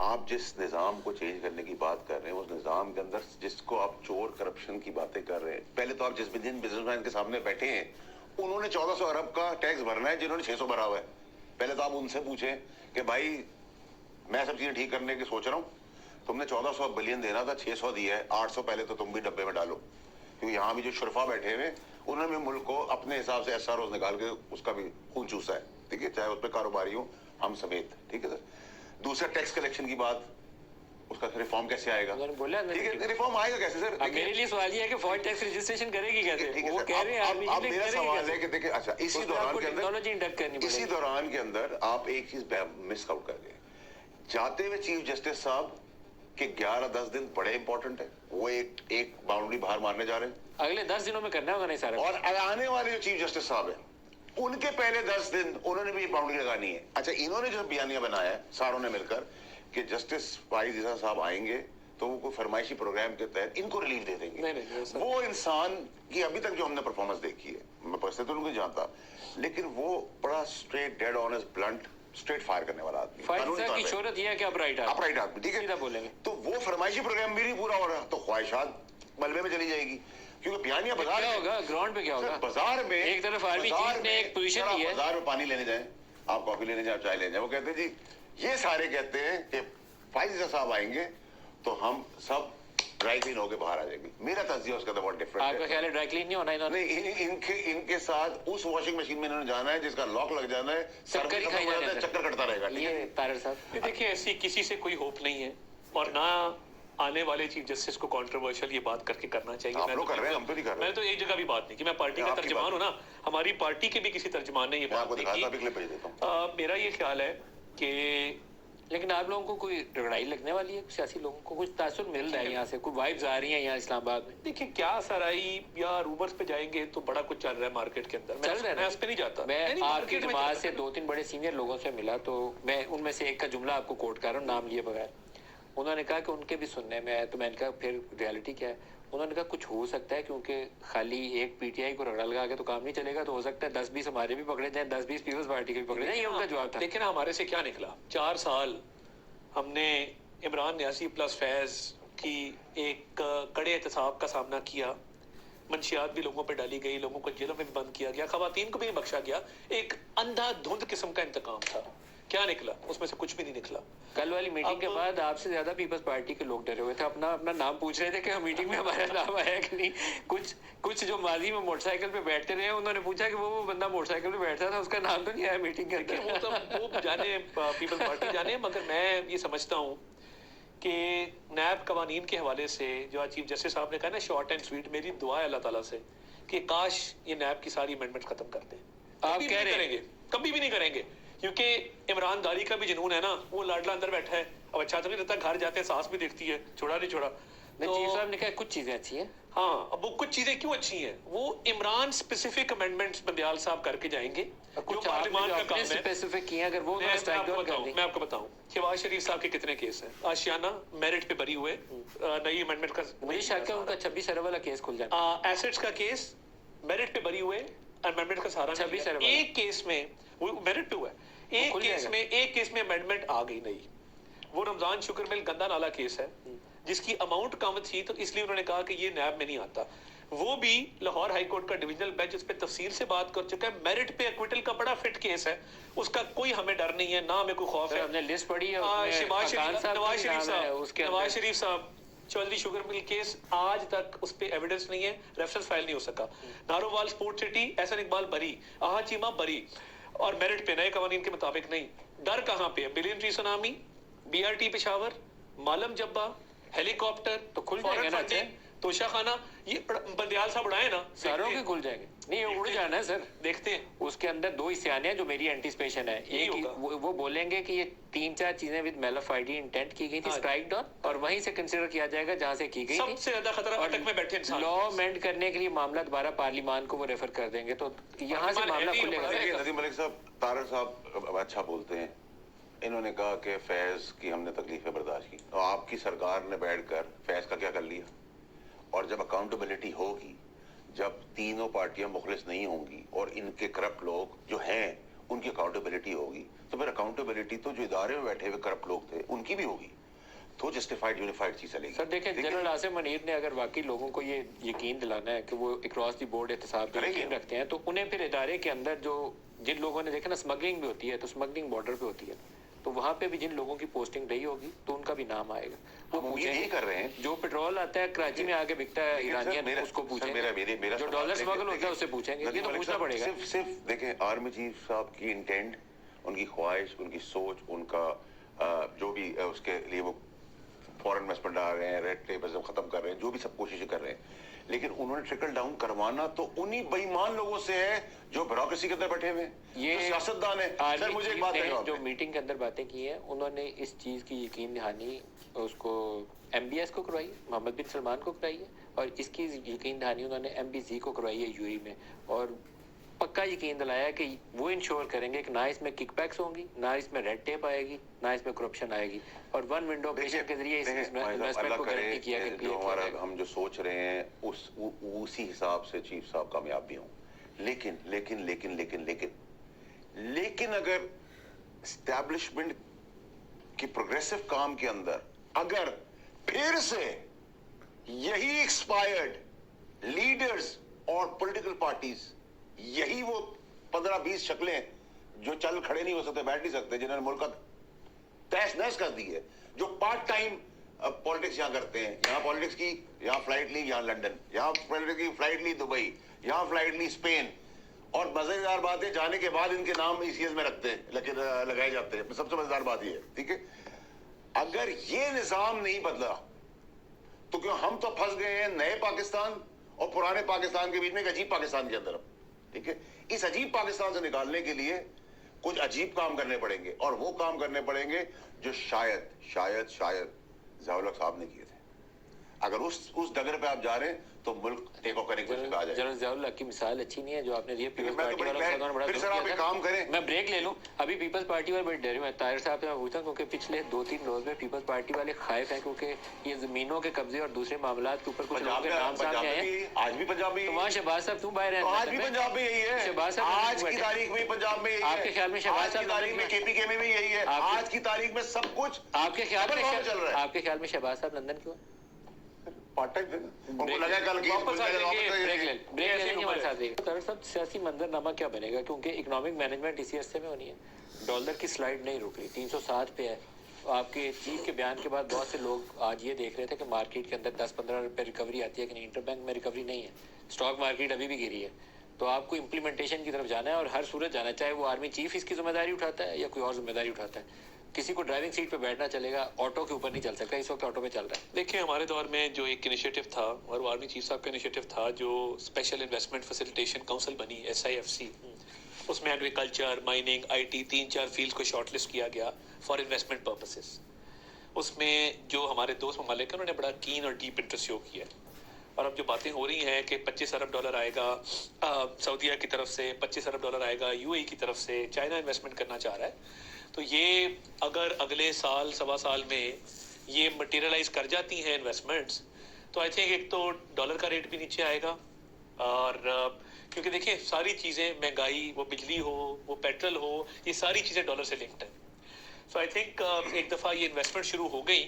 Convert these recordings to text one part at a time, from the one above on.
آپ جس نظام کو چینج کرنے کی بات کر رہے ہیں اس نظام کے اندر جس کو آپ چور کرپشن کی باتیں کر رہے ہیں, پہلے تو آپ جس بزنس مین کے سامنے بیٹھے ہیں انہوں نے 1400 ارب کا ٹیکس بھرنا ہے جنہوں نے 600 بھرا ہوا ہے. پہلے تو آپ ان سے پوچھیں کہ بھائی میں سب چیزیں ٹھیک کرنے کی سوچ رہا ہوں, تم نے 1400 بلین دینا تھا, 600 دیا ہے, 800 پہلے تو تم بھی ڈبے میں ڈالو, کیونکہ یہاں بھی جو شرفا بیٹھے ہوئے انہوں نے ملک کو اپنے حساب سے ایس آر اوز نکال کے اس کا بھی خون چوسا ہے, ٹھیک ہے, چاہے اس پہ کاروباری ہوں ہم سمیت, ٹھیک ہے سر. دوسرا ٹیکس کلیکشن کی بات, اس کا ریفارم کیسے آئے گا؟ ٹھیک ہے, ریفارم آئے گا کیسے سر؟ میرے لیے سوال یہ ہے کہ فوائد ٹیکس رجسٹریشن کرے گی کیسے؟ وہ کہہ رہے ہیں اب میرا سوال ہے کہ دیکھیں, اچھا اسی دوران کے اندر آپ ایک چیز مس آؤٹ کر گئے. جاتے ہوئے چیف جسٹس صاحب کہ 11-10 دن بڑے امپورٹنٹ ہے, وہ ایک باؤنڈری باہر مارنے جا رہے ہیں, اگلے 10 دنوں میں کرنا ہوگا نہیں سارا. اور آنے والے جو چیف جسٹس صاحب ہیں ان کے پہلے 10 دن انہوں نے بھی باؤنڈری لگانی ہے. اچھا انہوں نے جو بیانیہ بنایا ہے ساروں نے مل کر کہ جسٹس فائز عیسیٰ صاحب آئیں گے تو وہ کوئی فرمائشی پروگرام کے تحت ان کو ریلیف دے دیں گے. وہ انسان کی ابھی تک جو ہم نے پرفارمنس دیکھی ہے, میں پرسنلی تو ان کو جانتا, لیکن وہ بڑا straight dead honest blunt straight fire کرنے والا آدمی, فائز کی شہرت یہ ہے کہ اپرائٹ آدمی, ٹھیک ہے. تو وہ فرمائشی پروگرام بھی نہیں پورا ہو رہا تو خواہشات ملبے میں چلی جائے گی, کیونکہ بیانیہ بازار کیا ہوگا گراؤنڈ پہ, کیا ہوگا بازار میں. ایک طرف آرمی چیف نے ایک پوزیشن لی ہے, بازار میں پانی لینے جائیں, آپ کافی لینے جائیں, چائے لینے جائیں, وہ کہتے ہیں جی یہ سارے کہتے ہیں کہ فائز عیسیٰ صاحب آئیں گے تو ہم سب ڈرائی کلین ہو کے باہر آ جائیں گے. میرا تجزیہ اس کا بہت ڈفرنٹ ہے. آپ کا خیال ہے ڈرائی کلین نہیں ہونا انہوں نے؟ ان کے ساتھ اس واشنگ مشین میں انہوں نے جانا ہے جس کا لاک لگ جانا ہے, چکر کٹتا رہے گا. یہ طاہر صاحب دیکھیں ایسی کسی سے کوئی ہوپ نہیں ہے, اور نہ آنے والے چیف جسٹس کو کنٹروورشل یہ بات کر کے کرنا چاہیے. آپ لوگ کر رہے ہیں, ہم تو نہیں کر رہے. میں تو ایک جگہ بھی بات نہیں کہ میں پارٹی کا ترجمان ہوں نا, ہماری پارٹی کے بھی کسی ترجمان نے یہ بات نہیں کی. میرا یہ خیال ہے کہ لیکن آپ لوگوں کو کوئی لڑائی لگنے والی ہے, سیاسی لوگوں کو کچھ تاثر مل رہا ہے یہاں سے, کوئی وائبز آ رہی ہیں یہاں اسلام آباد میں؟ دیکھیں کیا سرائی یا رومرز پہ جائیں گے تو بڑا کچھ چل رہا ہے مارکیٹ کے اندر, میں اس پہ نہیں جاتا. میں آپ کی جماعت سے 2-3 بڑے سینئر لوگوں سے ملا تو میں ان میں سے ایک کا جملہ آپ کو کوٹ کر رہا ہوں نام لیے بغیر. انہوں نے کہا کہ ان کے بھی سننے میں ہے, تو میں نے کہا پھر ریالٹی کیا ہے؟ انہوں نے کہا کچھ ہو سکتا ہے کیونکہ خالی ایک پی ٹی آئی کو رگڑا لگا کے تو کام نہیں چلے گا, تو ہو سکتا ہے 10-20 ہمارے بھی پکڑے جائیں, 10-20 پیپلز پارٹی کے بھی پکڑے جائیں. یہ ان کا جواب تھا. لیکن ہمارے سے کیا نکلا, 4 سال ہم نے عمران نیازی پلس فیض کی ایک کڑے احتساب کا سامنا کیا, منشیات بھی لوگوں پہ ڈالی گئی, لوگوں کو جیلوں میں بھی بند کیا گیا, خواتین کو بھی نہیں بخشا گیا. ایک اندھا دھند قسم کا انتقام تھا. کیا نکلا اس میں سے؟ کچھ بھی نہیں نکلا. کل والی میٹنگ کے بعد آپ سے زیادہ پیپلز پارٹی کے لوگ ڈرے ہوئے تھے, اپنا نام پوچھ رہے تھے کہ میٹنگ میں ہمارا نام آیا کہ نہیں. کچھ جو ماضی میں موٹر سائیکل پہ بیٹھتے رہے انہوں نے پوچھا کہ وہ بندہ موٹر سائیکل پہ بیٹھتا تھا, اس کا نام تو نہیں آیا میٹنگ کے اندر. وہ جانے پیپلز پارٹی جانے, مگر میں یہ سمجھتا ہوں کہ نیب قوانین کے حوالے سے جو آج چیف جسٹس صاحب نے کہا نا شارٹ اینڈ سویٹ, میری دعا ہے اللہ تعالیٰ سے کہ کاش یہ نیب کی ساری امینڈمنٹ ختم کر دیں. آپ کہہ رہے ہیں کبھی بھی نہیں کریں گے, کیونکہ عمران داری کا بھی جنون ہے نا, وہ لاڈلا اندر بیٹھا ہے, اب اچھا تو نہیں رہتا, گھر جاتے ہیں سانس بھی دیکھتی ہے, چھوڑا نہیں چھوڑا. چیف صاحب نے کہا کچھ چیزیں اچھی ہیں. ہاں, اب وہ کچھ چیزیں کیوں اچھی ہیں, وہ عمران اسپیسیفک امینڈمنٹس بندیال صاحب کر کے جائیں گے جو پارلیمان کا کام ہے. اسپیسیفک کیا اگر وہ میں آپ کو بتاؤں شہباز شریف صاحب کے کتنے کیس ہیں, آشیانہ میرٹ پہ بری ہوئے, نئی امینڈمنٹ کا مجھے شک ہے ان کا 26 ارب والا کیس کھل جانا. ایسٹس کا کیس میرٹ پہ بری ہوئے, امینڈمنٹ کا سارا 26 ارب ایک کیس میں وہ میرٹ پہ ہوا ہے, ایک کیس میں امینڈمنٹ آ گئی نہیں. وہ رمضان شکر مل گندا نالا کیس ہے جس کی اماؤنٹ کم تھی, تو اس لیے انہوں نے کہا کہ یہ نیب میں نہیں آتا. وہ بھی لاہور ہائی کورٹ کا ڈویژنل بینچ اس پہ تفصیل سے بات کر چکا ہے. میرٹ پہ ایکویٹل کا بڑا فٹ کیس ہے, اس کا کوئی ہمیں ڈر نہیں ہے, نہ ہمیں کوئی خوف ہے. ہم نے لسٹ پڑھی ہے, نواز شریف صاحب چودھری شوگر مل کیس آج تک اس پہ ایویڈنس نہیں ہے, ریفرنس فائل نہیں ہو سکا. نارووال سپورٹ سٹی احسن اقبال بری, آہا چیمہ بری, اور میرٹ پہ نئے قوانین کے مطابق نہیں. ڈر کہاں پہ ہے؟ Billion tree tsunami, B R T Peshawar, Malam Jabba, helicopter تو کھل جائے گا نا, توشہ خانہ, یہ بندیال صاحب اڑائے نا, ساروں کے کھل جائیں گے. نہیں اڑ جانا ہے سر, دیکھتے ہیں. اس کے اندر 2 حصے آنے ہیں جو میری اینٹیسپیشن ہے. ایک وہ بولیں گے کہ یہ 3-4 چیزیں ود میلافائڈی انٹینٹ کی گئی تھی, اسٹرائک ڈاؤن, اور وہیں سے کنسیڈر کیا جائے گا جہاں سے کی گئی تھی. سب سے زیادہ خطرہ اٹک میں بیٹھے انسان. لا امینڈ کرنے کے لیے معاملہ دوبارہ پارلیمان کو وہ ریفر کر دیں گے, تو یہاں سے معاملہ کھلے گا. ندیم ملک صاحب, طاہر صاحب اچھا بولتے ہیں, انہوں نے کہا کہ فیض کی ہم نے تکلیفیں برداشت کی, تو آپ کی سرکار نے بیٹھ کر فیض کا کیا کر لیا؟ اور جب اکاؤنٹیبلٹی ہوگی, جب تینوں پارٹیاں مخلص نہیں ہوں گی اور ان کے کرپٹ لوگ جو ہیں उनकी अकाउंटेबिलिटी होगी, तो फिर अकाउंटेबिलिटी तो जो इदारे में बैठे हुए करप्ट लोग थे उनकी भी होगी, तो जस्टिफाइड यूनिफाइड चीज चलेगी। सर देखें, जनरल आसिम मनीर ने अगर वाकई लोगों को ये यकीन दिलाना है कि वो अक्रॉस दी बोर्ड एहतसाब पे यकीन रखते हैं, तो उन्हें फिर इदारे के अंदर जो जिन लोगों ने देखा ना स्मगलिंग भी होती है, तो स्मगलिंग बॉर्डर पे होती है, तो वहाँ पे भी जिन लोगों की पोस्टिंग रही होगी तो उनका भी नाम आएगा। वो हम ये पूछेंगे, नहीं कर रहे हैं। जो पेट्रोल आता है कराची में आगे बिकता है इरानियन, उसको पूछेंगे, जो डॉलर स्मगल होता है उससे पूछेंगे, ये तो पूछना पड़ेगा। सिर्फ देखें, आर्मी चीफ साहब की इंटेंट, उनकी ख्वाहिश, उनकी सोच, उनका जो भी उसके लिए वो फॉरेन इन्वेस्टमेंट आ रहे हैं, रेड टेप खत्म कर रहे हैं, जो भी सब कोशिशें कर रहे हैं, लेकिन उन्होंने ट्रिकल डाउन करवाना तो उन्हीं बेईमान लोगों से है जो ब्यूरोक्रेसी के अंदर बैठे हुए हैं, ये जो सियासतदान है। सर मुझे एक बात बताओ, जो मीटिंग के अंदर बातें की हैं, उन्होंने इस चीज की यकीन दहानी उसको MBS को करवाई, मोहम्मद बिन सलमान को कराई है, और इसकी यकीन दहानी उन्होंने MBZ को करवाई है UAE में, और पक्का यकीन दिलाया कि वो इंश्योर करेंगे कि ना इसमें किकबैक्स होंगी, ना इसमें रेड टेप आएगी, ना इसमें करप्शन आएगी, और वन विंडो ऑपरेशन के जरिए इस इन्वेस्टमेंट को गारंटी किया कि जो हमारा हम जो सोच रहे हैं उसी हिसाब से चीफ साहब कामयाब भी हों। लेकिन लेकिन लेकिन लेकिन लेकिन लेकिन अगर एस्टैब्लिशमेंट की प्रोग्रेसिव काम के अंदर अगर फिर से यही एक्सपायर्ड लीडर्स और पॉलिटिकल पार्टीज, यही वो 15-20 शक्लें जो चल खड़े नहीं हो सकते, बैठ नहीं सकते, जिन्होंने मुल्क का तहस नहस कर दी है, जो पार्ट टाइम पॉलिटिक्स यहाँ करते हैं, यहाँ पॉलिटिक्स की, यहाँ फ्लाइट ली, यहाँ लंदन, यहाँ पॉलिटिक्स की फ्लाइट ली दुबई, यहाँ फ्लाइट ली स्पेन, और मजेदार बात है जाने के बाद इनके नाम ECS में रखते हैं, लेकिन लगाए जाते हैं। सबसे मजेदार बात ये है, ठीक है, अगर ये निजाम नहीं बदला तो क्यों हम तो फंस गए हैं नए पाकिस्तान और पुराने पाकिस्तान के बीच में एक अजीब पाकिस्तान के अंदर। ठीक है, इस अजीब पाकिस्तान से निकालने के लिए कुछ अजीब काम करने पड़ेंगे, और वो काम करने पड़ेंगे जो शायद शायद शायद ज़ियाउल हक साहब ने किए थे। अगर उस डगर पे आप जा रहे हैं तो मुल्क टेक ऑफ करने की कोशिश में आ जाएगा। जनरल ज़ियाउल हक की मिसाल अच्छी नहीं है जो आपने दी है पीपल्स मैं तो पार्टी वालों के साथ बड़ा फिर सर आप एक काम करें, मैं ब्रेक ले लूं, अभी पीपल्स पार्टी वाले बड़े डरे हुए हैं। ताहिर साहब से मैं पूछता हूं क्योंकि पिछले 2-3 रोज में पीपल्स पार्टी वाले खाइफ हैं, क्योंकि ये जमीनों के कब्जे और दूसरे मामलों के ऊपर कुछ लोगों के नाम सामने आए हैं। आज भी पंजाब में, तो वहाँ शहबाज साहब क्यों बाहर हैं? आज भी पंजाब में यही है, शहबाज साहब आज की तारीख में पंजाब में यही है। आपके ख्याल में शहबाज आज की तारीख में KPK में भी यही है, आज की तारीख में सब कुछ आपके ख्याल में चल रहा है। आपके ख्याल में शहबाज साहब लंदन क्यों? पार्ट टाइम उनको लगा कल की वापस आ जाएंगे, ब्रेक ले लेंगे हमारे साथ। सर सब सियासी मंजरनामा क्या बनेगा, क्योंकि इकोनॉमिक मैनेजमेंट इसी अरसे में होनी है। डॉलर की स्लाइड नहीं रुक रही, 307 पे है। आपके चीफ के बयान के बाद बहुत से लोग आज ये देख रहे थे कि मार्केट के अंदर 10-15 रुपए रिकवरी आती है कि नहीं। इंटरबैंक में रिकवरी नहीं है, स्टॉक मार्केट अभी भी गिरी है। तो आपको इम्प्लीमेंटेशन की तरफ जाना है और हर सूरत जाना है, चाहे वो आर्मी चीफ इसकी जिम्मेदारी उठाता है या कोई और जिम्मेदारी उठाता है। किसी को ड्राइविंग सीट पे बैठना चलेगा, ऑटो के ऊपर नहीं चल सकता। इस वक्त ऑटो पे चल रहा है। देखिए हमारे दौर में जो एक इनिशिएटिव था, और वो आर्मी चीफ साहब का इनिशिएटिव था, जो स्पेशल इन्वेस्टमेंट फैसिलिटेशन काउंसिल बनी SIFC, उसमें एग्रीकल्चर, माइनिंग, IT 3-4 फील्ड्स को शॉर्टलिस्ट किया गया फॉर इन्वेस्टमेंट पर्पसेस। उसमें जो हमारे दोस्त ममालिक हैं उन्होंने बड़ा कीन और डीप इंटरेस्ट शो किया। और अब जो बातें हो रही हैं कि $25 अरब आएगा सऊदीया की तरफ से, $25 अरब आएगा UAE की तरफ से, चाइना इन्वेस्टमेंट करना चाह रहा है, तो ये अगर अगले साल सवा साल में ये मटेरियलाइज कर जाती हैं इन्वेस्टमेंट्स, तो आई थिंक एक तो डॉलर का रेट भी नीचे आएगा, और क्योंकि देखिए सारी चीज़ें, महंगाई, वो बिजली हो, वो पेट्रोल हो, ये सारी चीज़ें डॉलर से लिंक्ड है। सो आई थिंक एक दफ़ा ये इन्वेस्टमेंट शुरू हो गई,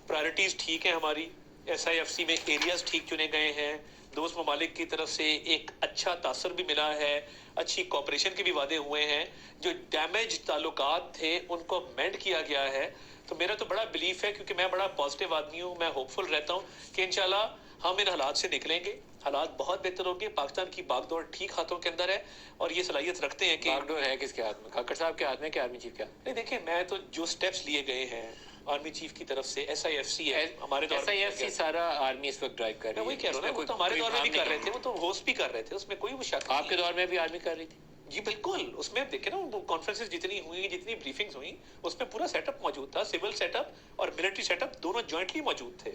प्रायोरिटीज़ ठीक है हमारी, SIFC में एरियाज ठीक चुने गए हैं, दोस्त ममालिक की तरफ से एक अच्छा तासर भी मिला है, अच्छी कॉपरेशन के भी वादे हुए हैं, जो डैमेज ताल्लुकात थे उनको मेंड किया गया है। तो मेरा तो बड़ा बिलीफ है, क्योंकि मैं बड़ा पॉजिटिव आदमी हूँ, मैं होपफुल रहता हूँ कि इंशाल्लाह हम इन हालात से निकलेंगे, हालात बहुत बेहतर होंगे। पाकिस्तान की बागडोर ठीक हाथों के अंदर है, और ये सलाहियत रखते हैं कि बागडोर है किसके हाथ में, खक्कर साहब के हाथ में कि आर्मी चीफ के हाथ में? नहीं, देखिए मैं तो जो स्टेप्स लिए गए हैं आर्मी चीफ की तरफ से, SIFC है हमारे दौर में, SIFC सारा आर्मी इस वक्त ड्राइव कर रही है। वही कह रहा हूँ ना, वो तो हमारे दौर में भी कर रहे थे, वो तो होस्ट भी कर रहे थे, उसमें कोई वो शक नहीं। आपके दौर में भी आर्मी कर रही थी जी बिल्कुल। उसमें देखे ना, वो कॉन्फ्रेंसेस जितनी हुई, जितनी ब्रीफिंग्स हुई, उसमें पूरा सेटअप मौजूद था, सिविल सेटअप और मिलिट्री सेटअप दोनों जॉइंटली मौजूद थे।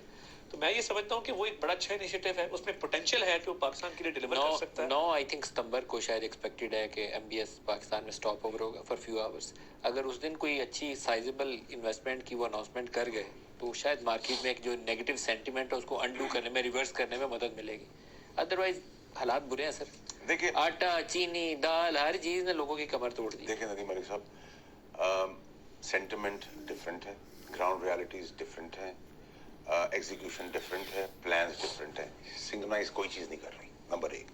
तो मैं ये समझता हूँ कि वो एक बड़ा अच्छा इनिशिएटिव है, उसमें पोटेंशियल है कि वो पाकिस्तान के लिए डिलीवर कर सकता है। 9 आई थिंक सितंबर को शायद एक्सपेक्टेड है कि MBS पाकिस्तान में स्टॉप ओवर होगा फॉर फ्यू आवर्स। अगर उस दिन कोई अच्छी साइजेबल इन्वेस्टमेंट की वो अनाउंसमेंट कर गए तो शायद मार्केट में एक जो नेगेटिव सेंटीमेंट है उसको अंडू करने में, रिवर्स करने में मदद मिलेगी। अदरवाइज हालात बुरे हैं सर. देखिए आटा, चीनी, दाल, हर चीज ने लोगों की कमर तोड़ दी. देखिए नदीम मलिक साहब, सेंटिमेंट डिफरेंट है, ग्राउंड रियलिटीज डिफरेंट है, एग्जीक्यूशन डिफरेंट है, प्लान्स डिफरेंट है. सिंक्रोनाइज कोई चीज नहीं कर रही, नंबर एक.